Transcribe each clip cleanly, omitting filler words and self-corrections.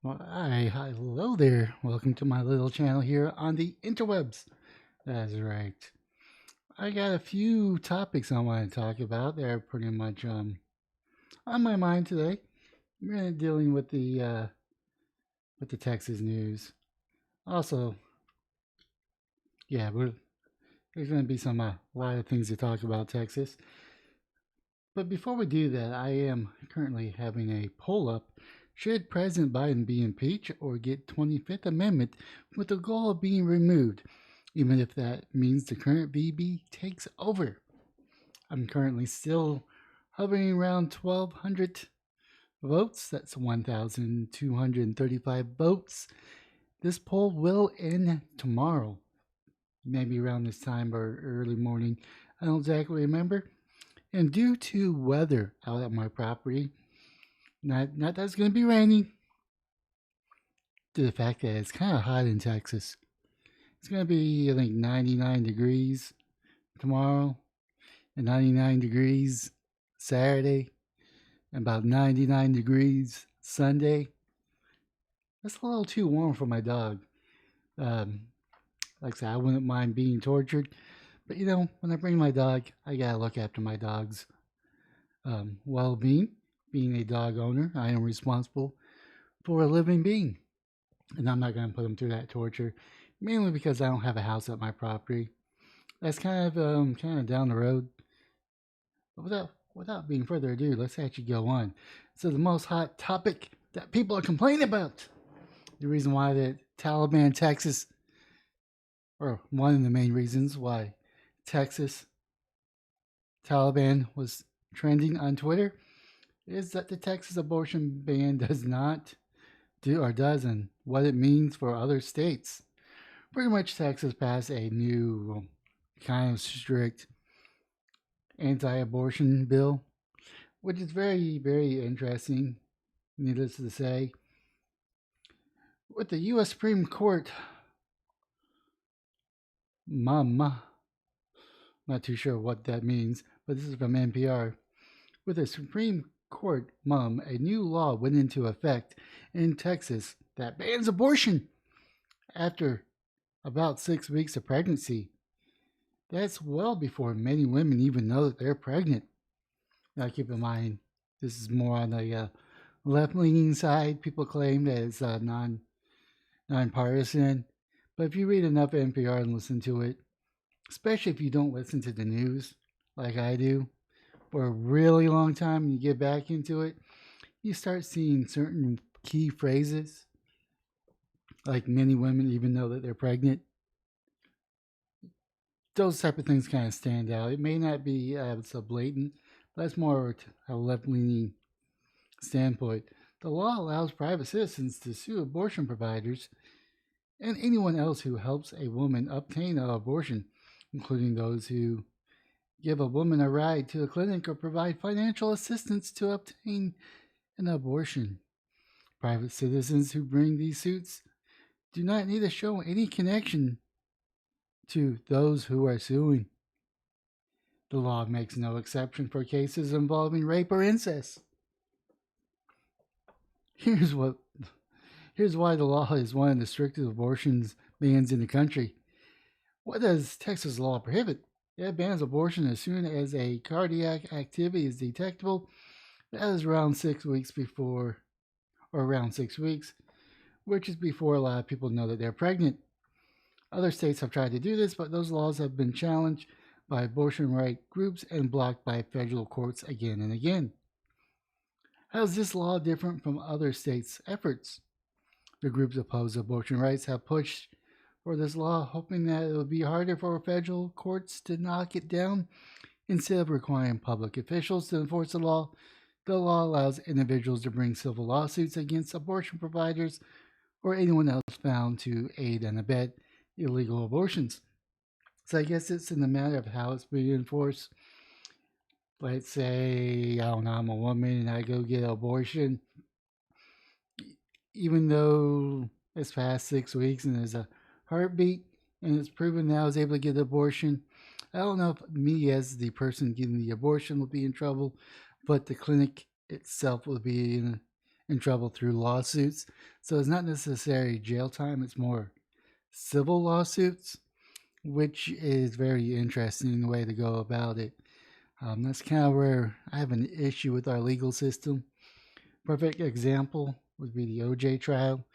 Hi, hello there. Welcome to my little channel here on the interwebs. That's right. I got a few topics I want to talk about. They're pretty much on my mind today. We're dealing with the Texas news. Also, yeah, there's going to be some a lot of things to talk about Texas. But before we do that, I am currently having a poll up. Should President Biden be impeached or get 25th Amendment with the goal of being removed, even if that means the current VB takes over? I'm currently still hovering around 1,200 votes. That's 1,235 votes. This poll will end tomorrow, maybe around this time or early morning. I don't exactly remember. And due to weather out at my property, not that it's going to be raining, to the fact that it's kind of hot in Texas. It's going to be, I think, 99 degrees tomorrow, and 99 degrees Saturday, and about 99 degrees Sunday. That's a little too warm for my dog. Um, like I said, I wouldn't mind being tortured, but when I bring my dog, I gotta look after my dog's well-being. Being a dog owner, I am responsible for a living being, and I'm not going to put them through that torture. Mainly because I don't have a house at my property. That's kind of down the road. But without being further ado, let's actually go on. So the most hot topic that people are complaining about, the reason why the Taliban Texas, or one of the main reasons why Texas Taliban was trending on Twitter, is that the Texas abortion ban does not do or doesn't what it means for other states. Pretty much Texas passed a new kind of strict anti-abortion bill, which is very, very interesting, needless to say. With the U.S. Supreme Court, not too sure what that means, but this is from NPR. With the Supreme Court, a new law went into effect in Texas that bans abortion after about 6 weeks of pregnancy. That's well before many women even know that they're pregnant. Now, keep in mind, this is more on the left-leaning side. People claim that it's nonpartisan, but if you read enough NPR and listen to it, especially if you don't listen to the news like I do for a really long time, and you get back into it, you start seeing certain key phrases, like many women even know that they're pregnant. Those type of things kind of stand out. It may not be so blatant, but that's more a left-leaning standpoint. The law allows private citizens to sue abortion providers and anyone else who helps a woman obtain an abortion, including those who give a woman a ride to a clinic or provide financial assistance to obtain an abortion. Private citizens who bring these suits do not need to show any connection to those who are suing. The law makes no exception for cases involving rape or incest. Here's what Here's why the law is one of the strictest abortion bans in the country. What does Texas law prohibit? It bans abortion as soon as a cardiac activity is detectable. That is around 6 weeks before, or around 6 weeks, which is before a lot of people know that they're pregnant. Other states have tried to do this, but those laws have been challenged by abortion rights groups and blocked by federal courts again and again. How is this law different from other states' efforts? The groups opposed to abortion rights have pushed for this law, hoping that it would be harder for federal courts to knock it down. Instead of requiring public officials to enforce the law allows individuals to bring civil lawsuits against abortion providers or anyone else found to aid and abet illegal abortions. So I guess it's in the matter of how it's being enforced. Let's say, I don't know, I'm a woman and I go get an abortion. Even though it's past 6 weeks and there's a heartbeat and it's proven that I was able to get an abortion, I don't know if me as the person getting the abortion will be in trouble, but the clinic itself will be in trouble through lawsuits. So it's not necessarily jail time, it's more civil lawsuits, which is very interesting the way to go about it. That's kind of where I have an issue with our legal system. Perfect example would be the OJ trial.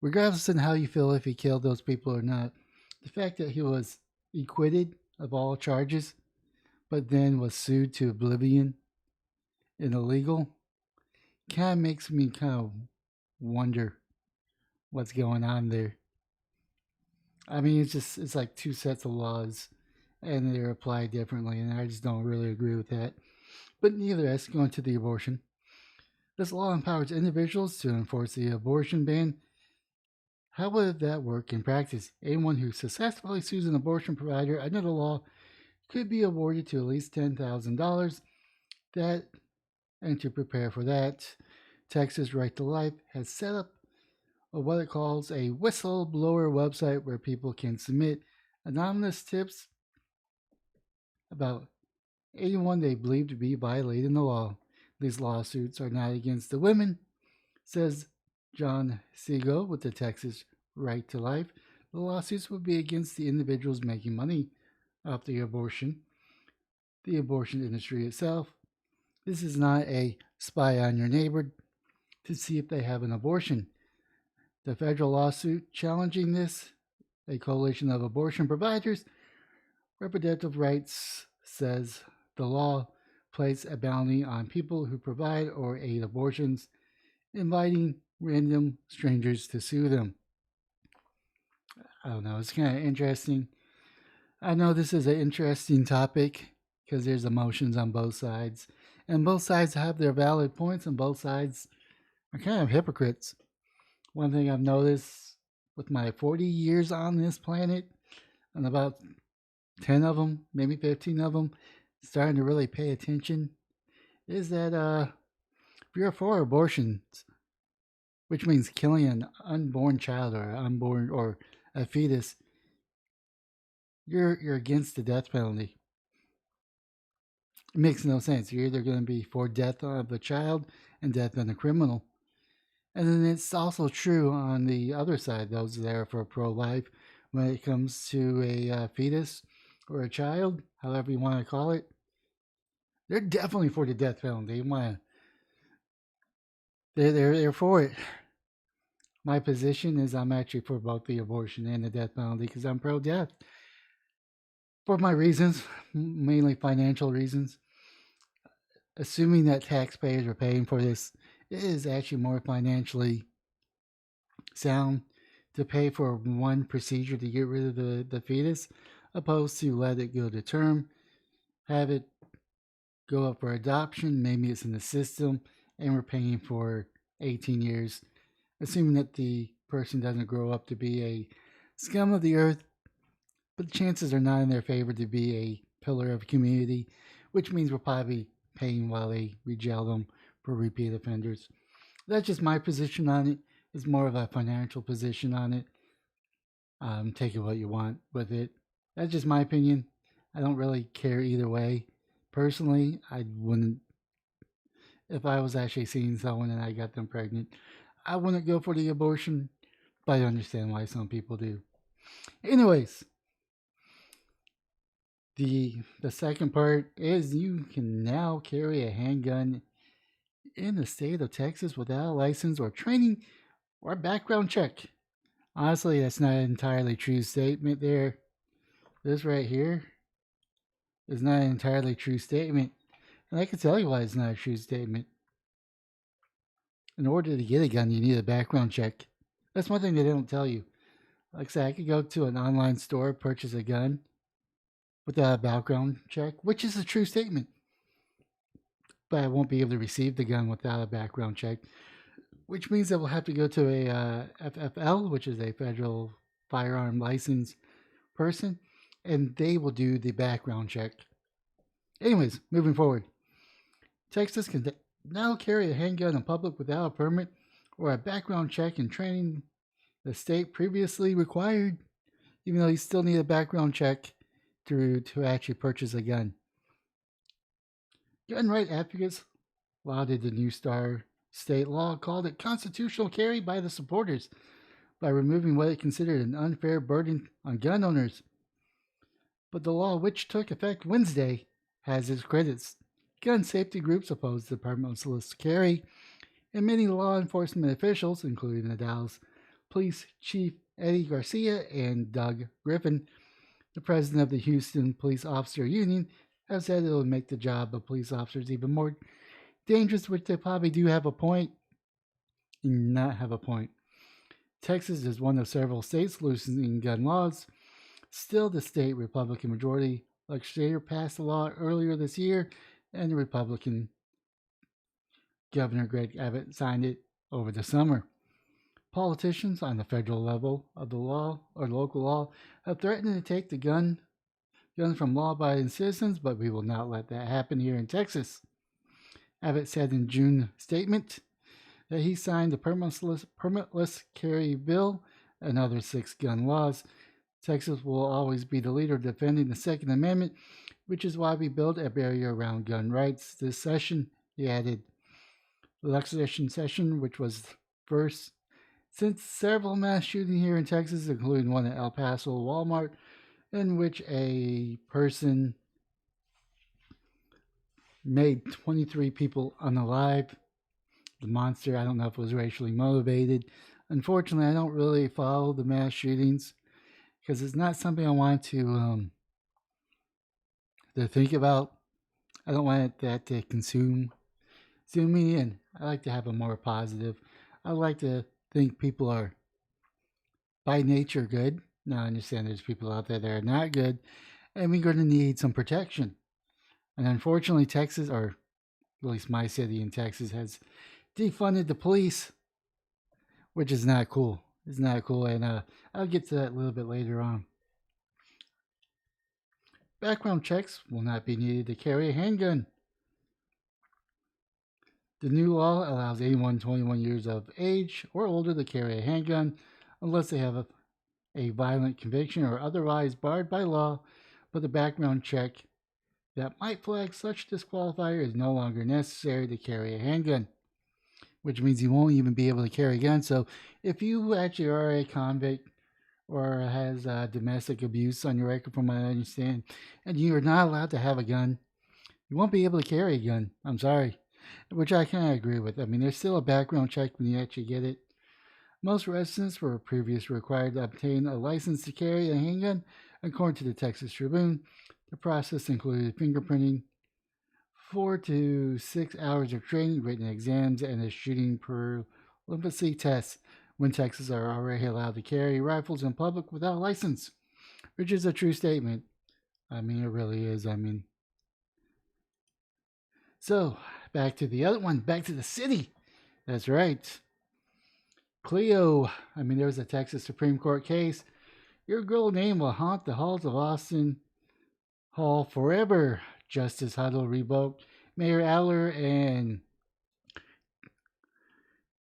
Regardless of how you feel if he killed those people or not, the fact that he was acquitted of all charges, but then was sued to oblivion and illegal, kind of makes me kind of wonder what's going on there. I mean, it's like two sets of laws, and they're applied differently, and I just don't really agree with that. But nevertheless, going to the abortion. This law empowers individuals to enforce the abortion ban. How would that work in practice? Anyone who successfully sues an abortion provider under the law could be awarded to at least $10,000. That, and to prepare for that, Texas Right to Life has set up what it calls a whistleblower website where people can submit anonymous tips about anyone they believe to be violating the law. These lawsuits are not against the women, says John Segal with the Texas Right to Life. The lawsuits would be against the individuals making money off the abortion industry itself. This is not a spy on your neighbor to see if they have an abortion. The federal lawsuit challenging this, a coalition of abortion providers, reproductive rights says the law places a bounty on people who provide or aid abortions, inviting random strangers to sue them. I don't know, it's kind of interesting. I know this is an interesting topic because there's emotions on both sides, and both sides have their valid points, and both sides are kind of hypocrites. One thing I've noticed with my 40 years on this planet, and about 10 of them, maybe 15 of them, starting to really pay attention, is that if you're for abortions, which means killing an unborn child or unborn or a fetus, you're against the death penalty. It makes no sense. You're either going to be for death of the child and death of the criminal. And then it's also true on the other side, those that are for pro-life, when it comes to a fetus or a child, however you want to call it. They're definitely for the death penalty. They're for it. My position is I'm actually for both the abortion and the death penalty because I'm pro-death. For my reasons, mainly financial reasons. Assuming that taxpayers are paying for this, it is actually more financially sound to pay for one procedure to get rid of the fetus, opposed to let it go to term, have it go up for adoption, maybe it's in the system, and we're paying for 18 years, assuming that the person doesn't grow up to be a scum of the earth, but the chances are not in their favor to be a pillar of community, which means we're probably paying while they rejail them for repeat offenders. That's just my position on it. It's more of a financial position on it. Take it what you want with it. That's just my opinion. I don't really care either way. Personally, I wouldn't. If I was actually seeing someone and I got them pregnant, I wouldn't go for the abortion, but I understand why some people do. Anyways, the second part is you can now carry a handgun in the state of Texas without a license or training or background check. Honestly, that's not an entirely true statement there. This right here is not an entirely true statement. And I can tell you why it's not a true statement. In order to get a gun, you need a background check. That's one thing they don't tell you. Like I said, I could go to an online store, purchase a gun without a background check, which is a true statement. But I won't be able to receive the gun without a background check, which means that we'll have to go to a FFL, which is a federal firearm license person, and they will do the background check. Anyways, moving forward. Texas can now carry a handgun in public without a permit or a background check and training the state previously required, even though you still need a background check to actually purchase a gun. Gun right advocates lauded the new STAR State law called it constitutional carry by the supporters by removing what it considered an unfair burden on gun owners. But the law, which took effect Wednesday, has its critics. Gun safety groups oppose the permitless carry, and many law enforcement officials, including the Dallas Police Chief Eddie Garcia and Doug Griffin, the president of the Houston Police Officer Union, have said it will make the job of police officers even more dangerous, which they probably do have a point and not have a point. Texas is one of several states loosening gun laws. Still, the state Republican majority legislature passed a law earlier this year, and the Republican Governor Greg Abbott signed it over the summer. Politicians on the federal level of the law or local law have threatened to take the guns from law-abiding citizens, but we will not let that happen here in Texas. Abbott said in June statement that he signed the permitless carry bill and other 6 gun laws. Texas will always be the leader defending the Second Amendment, which is why we built a barrier around gun rights this session, he added. The legislation session, which was first since several mass shootings here in Texas, including one at El Paso Walmart, in which a person made 23 people unalive. The monster, I don't know if it was racially motivated. Unfortunately, I don't really follow the mass shootings because it's not something I want to think about. I don't want that to consume me, and I like to have a more positive. I like to think people are by nature good. Now I understand there's people out there that are not good, and we're going to need some protection. And unfortunately, Texas, or at least my city in Texas, has defunded the police, which is not cool. It's not cool, and I'll get to that a little bit later on. Background checks will not be needed to carry a handgun. The new law allows anyone 21 years of age or older to carry a handgun unless they have a violent conviction or otherwise barred by law, but the background check that might flag such disqualifier is no longer necessary to carry a handgun, which means you won't even be able to carry a gun. So if you actually are a convict or has domestic abuse on your record, from what I understand, and you are not allowed to have a gun, you won't be able to carry a gun. I'm sorry. Which I kind of agree with. I mean, there's still a background check when you actually get it. Most residents were previously required to obtain a license to carry a handgun, according to the Texas Tribune. The process included fingerprinting, 4 to 6 hours of training, written exams, and a shooting proficiency test when Texans are already allowed to carry rifles in public without a license, which is a true statement. I mean, it really is. So, back to the other one, back to the city. That's right. Cleo, there was a Texas Supreme Court case. Your girl name will haunt the halls of Austin Hall forever. Justice Huddle revoked Mayor Aller and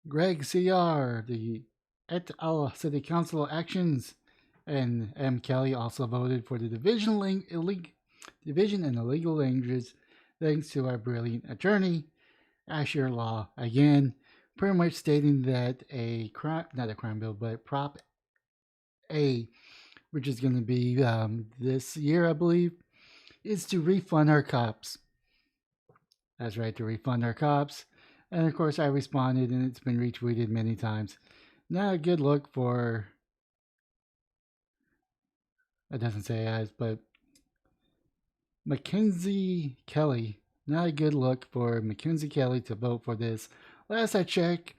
Greg C.R., the et al. City Council actions, and M. Kelly also voted for the division in illegal languages, thanks to our brilliant attorney, Asher Law, again, pretty much stating that not a crime bill, but Prop A, which is going to be this year, I believe, is to refund our cops. That's right, to refund our cops. And of course, I responded, and it's been retweeted many times. Not a good look for, it doesn't say as, but Mackenzie Kelly. Not a good look for Mackenzie Kelly to vote for this. Last I checked,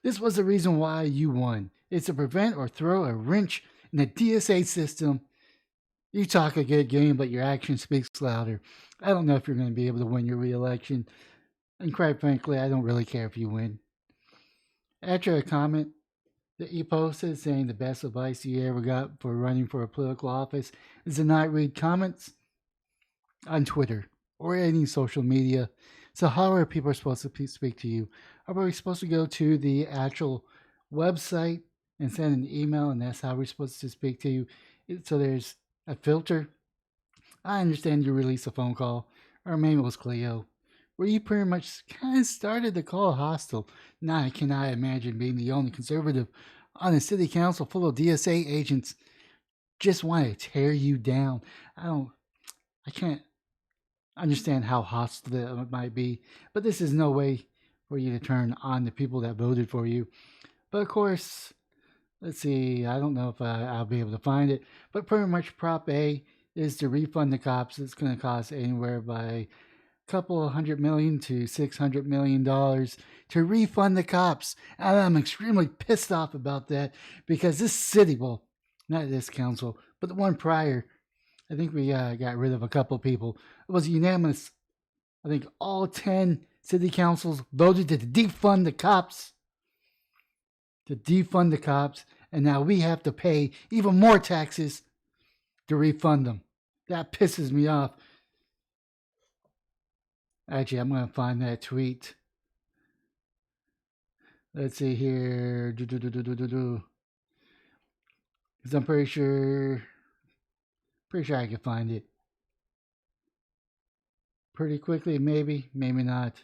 this was the reason why you won. It's to prevent or throw a wrench in the DSA system. You talk a good game, but your action speaks louder. I don't know if you're going to be able to win your re-election. And quite frankly, I don't really care if you win. After a comment that you posted saying the best advice you ever got for running for a political office is to not read comments on Twitter or any social media. So how are people supposed to speak to you? Are we supposed to go to the actual website and send an email, and that's how we're supposed to speak to you? So there's a filter. I understand you release a phone call. Her name was Cleo. where you pretty much kind of started to call hostile. Now I cannot imagine being the only conservative on a city council full of DSA agents just want to tear you down. I can't understand how hostile that might be, but this is no way for you to turn on the people that voted for you. But of course, let's see, I don't know if I'll be able to find it, but pretty much Prop A is to refund the cops. It's going to cost anywhere by a couple of $100 to $600 million to refund the cops. And I'm extremely pissed off about that because this city, well, not this council, but the one prior, I think we got rid of a couple of people. It was unanimous. I think all 10 city councils voted to defund the cops. And now we have to pay even more taxes to refund them. That pisses me off. Actually, I'm going to find that tweet. Let's see here. Because I'm pretty sure I can find it pretty quickly. Maybe not.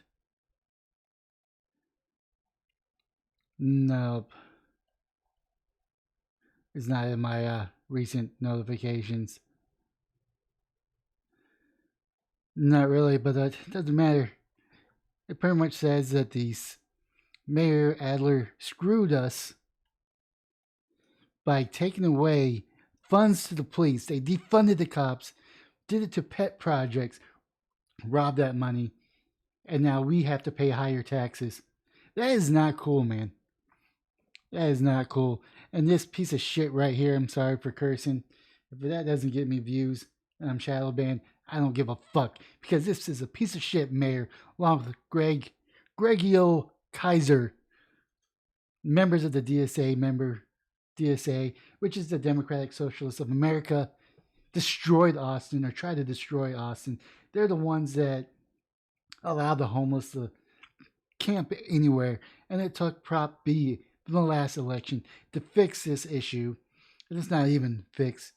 Nope. It's not in my recent notifications. Not really, but that doesn't matter. It pretty much says that these Mayor Adler screwed us by taking away funds to the police. They defunded the cops, did it to pet projects, robbed that money, and now we have to pay higher taxes. That is not cool, man. That is not cool. And this piece of shit right here, I'm sorry for cursing. If that doesn't get me views and I'm shadow banned, I don't give a fuck. Because this is a piece of shit mayor, along with Greggio Kaiser, members of the DSA, which is the Democratic Socialists of America, destroyed Austin or tried to destroy Austin. They're the ones that allowed the homeless to camp anywhere. And it took Prop B from the last election to fix this issue. And it's not even fixed.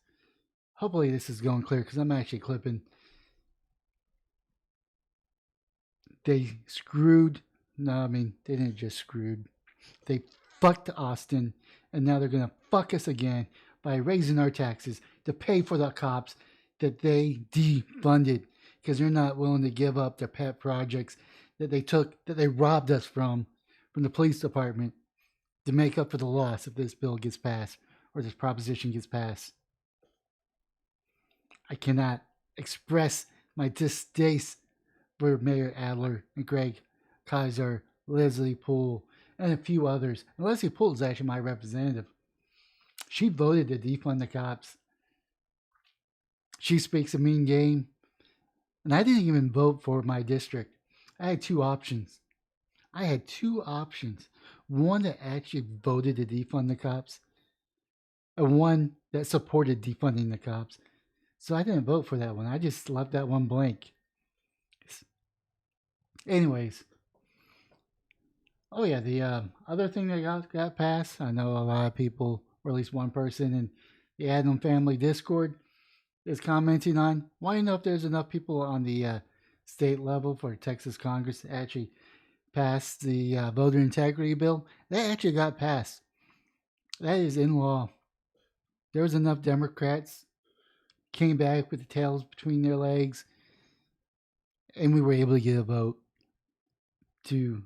Hopefully this is going clear because I'm actually clipping. They screwed. No, I mean, they didn't just screwed. They fucked Austin, and now they're going to fuck us again by raising our taxes to pay for the cops that they defunded because they're not willing to give up their pet projects that they robbed us from the police department to make up for the loss if this bill gets passed or this proposition gets passed. I cannot express my distaste for Mayor Adler and Greg Kaiser, Leslie Poole, and a few others. And Leslie Poole is actually my representative. She voted to defund the cops. She speaks a mean game. And I didn't even vote for my district. I had two options. One that actually voted to defund the cops, and one that supported defunding the cops. So I didn't vote for that one. I just left that one blank. Anyways. Oh yeah, the other thing that got passed, I know a lot of people, or at least one person in the Adam Family Discord is commenting on, why do you know if there's enough people on the state level for Texas Congress to actually pass the voter integrity bill? That actually got passed. That is in law. There was enough Democrats came back with the tails between their legs, and we were able to get a vote to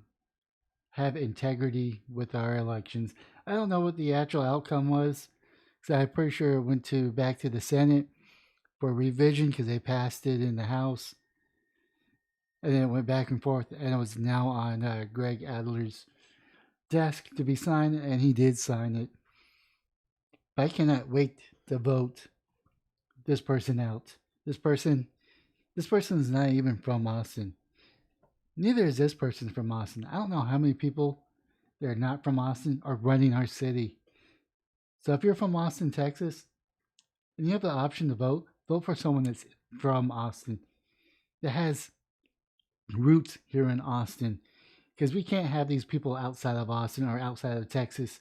have integrity with our elections. I don't know what the actual outcome was, because I'm pretty sure it went back to the Senate for revision because they passed it in the House, and then it went back and forth, and it was now on Greg Adler's desk to be signed, and he did sign it. But I cannot wait to vote this person out. This person is not even from Austin. Neither is this person from Austin. I don't know how many people that are not from Austin are running our city. So if you're from Austin, Texas, and you have the option to vote for someone that's from Austin, that has roots here in Austin. Because we can't have these people outside of Austin or outside of Texas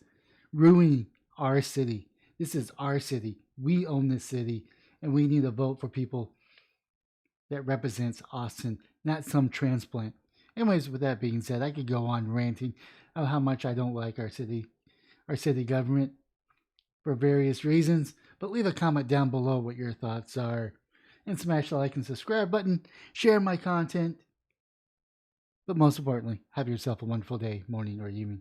ruining our city. This is our city. We own this city, and we need to vote for people that represents Austin, not some transplant. Anyways, with that being said, I could go on ranting of how much I don't like our city government for various reasons, but leave a comment down below what your thoughts are. And smash the like and subscribe button, share my content, but most importantly, have yourself a wonderful day, morning, or evening.